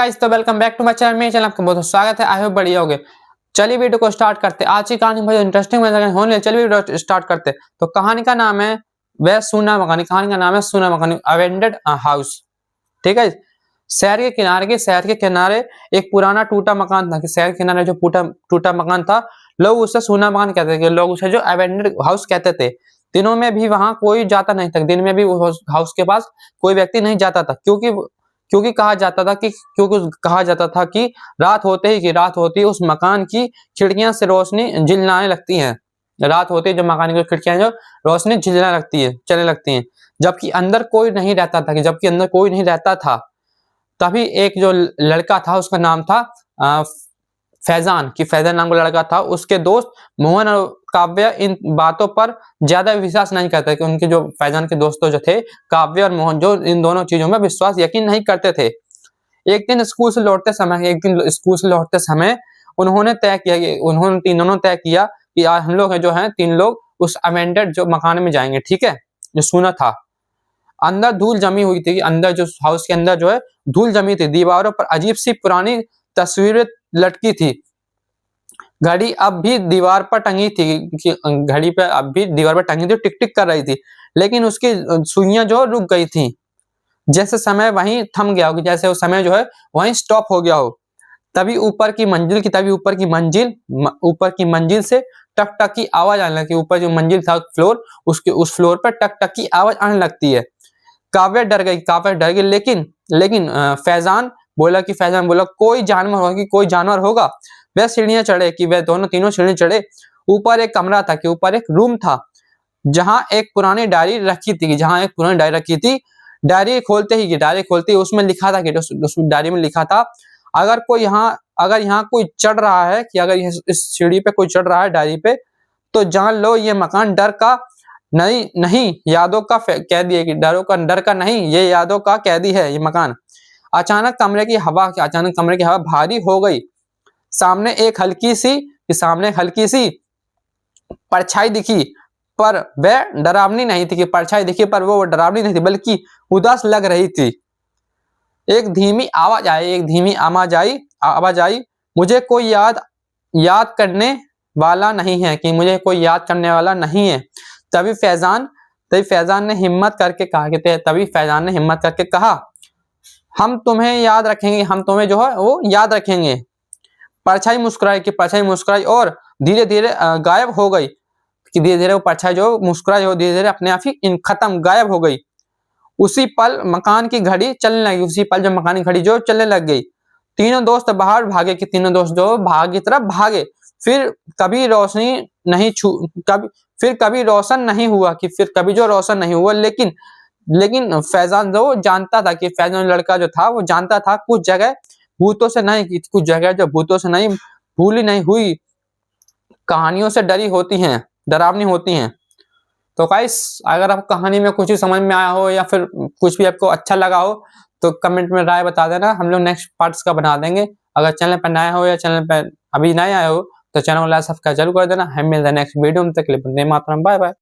Guys तो welcome back to my channel. मेरे channel आपका बहुत स्वागत है। आई होप बढ़िया होगे। चलिए वीडियो को स्टार्ट करते हैं। आज की कहानी बहुत इंटरेस्टिंग होने। चलिए वीडियो स्टार्ट करते हैं। तो कहानी का नाम है वह सूना मकान। कहानी का नाम है सूना मकान, अबैंडन्ड हाउस। ठीक है। शहर के किनारे एक पुराना टूटा मकान था। कि शहर के किनारे जो टूटा मकान था, लोग उसे सूना मकान कहते थे। लोग उसे जो अबैंडन्ड हाउस कहते थे। दिनों में भी वहां कोई जाता नहीं था। दिन में भी हाउस के पास कोई व्यक्ति नहीं जाता था, क्योंकि कहा जाता था कि रात होते ही उस मकान की खिड़कियां से रोशनी झिलमिलाने लगती हैं। रात होते ही जो मकान की खिड़कियां जो रोशनी झिलमिलाने लगती है, चलने लगती हैं। जबकि अंदर कोई नहीं रहता था। तभी एक जो लड़का था, उसका नाम था फैजान नाम का लड़का था। उसके दोस्त मोहन और काव्य इन बातों पर ज्यादा विश्वास नहीं करते कि उनके जो फैजान के दोस्तों जो थे, काव्य और मोहन, जो इन दोनों चीजों में विश्वास यकीन नहीं करते थे। एक दिन स्कूल से लौटते समय उन्होंने तीनों ने तय किया कि आज हम लोग जो हैं 3 लोग उस अबैंडन्ड जो मकान में जाएंगे। ठीक है, जो सुना था। अंदर धूल जमी हुई थी। अंदर जो हाउस के अंदर जो है धूल जमी थी। दीवारों पर अजीब सी पुरानी तस्वीरें लटकी थी। घड़ी अब भी दीवार पर टंगी थी, टिक टिक कर रही थी। लेकिन उसकी सुइयां जो रुक गई थी, जैसे समय वहीं थम गया हो, जैसे वो समय जो है वहीं स्टॉप हो गया हो। तभी ऊपर की मंजिल से टक टक की आवाज आने लगती। ऊपर जो मंजिल था उस फ्लोर पर टक टक की आवाज आने लगती है। काव्य डर गई। लेकिन फैजान बोला कोई जानवर होगा। वह तीनों सीढ़ियां चढ़े। ऊपर एक कमरा था, कि ऊपर एक रूम था, जहां एक पुरानी डायरी रखी थी। डायरी खोलते ही उसमें लिखा था कि उस डायरी में लिखा था, अगर यहाँ कोई चढ़ रहा है, कि अगर इस सीढ़ी पे कोई चढ़ रहा है डायरी पे, तो जान लो ये मकान डर का नहीं यादों का कैदी है। कि डर का नहीं, ये यादों का कैदी है ये मकान। अचानक कमरे की हवा भारी हो गई। सामने एक हल्की सी परछाई दिखी, पर वह डरावनी नहीं थी। कि परछाई दिखी पर वो डरावनी नहीं थी, बल्कि उदास लग रही थी। एक धीमी आवाज आई, मुझे कोई याद करने वाला नहीं है। कि मुझे कोई याद करने वाला नहीं है। तभी फैजान ने हिम्मत करके कहा, हम तुम्हें याद रखेंगे, हम तुम्हें जो है वो याद रखेंगे। परछाई मुस्कुराई और धीरे धीरे गायब हो गई। कि धीरे धीरे वो परछाई जो मुस्कुराई हो, धीरे धीरे अपने आप ही गायब हो गई। उसी पल जो मकान की घड़ी जो चलने लग गई। तीनों दोस्त बाहर भागे, कि तीनों दोस्त जो भाग की तरफ भागे। फिर कभी रोशन नहीं हुआ। लेकिन फैजान जो जानता था, कि फैजान लड़का जो था वो जानता था, कुछ जगह भूतों से नहीं भूली नहीं हुई कहानियों से डरावनी होती हैं। तो गाइस, अगर आप कहानी में कुछ भी समझ में आया हो, या फिर कुछ भी आपको अच्छा लगा हो, तो कमेंट में राय बता देना। हम लोग नेक्स्ट पार्ट्स का बना देंगे। अगर चैनल पर नया हो, या चैनल पर अभी नए आए हो, तो चैनल को लाइक सब्सक्राइब जरूर कर देना। हम मिलते हैं नेक्स्ट वीडियो में। तक के लिए वंदे मातरम, बाय बाय।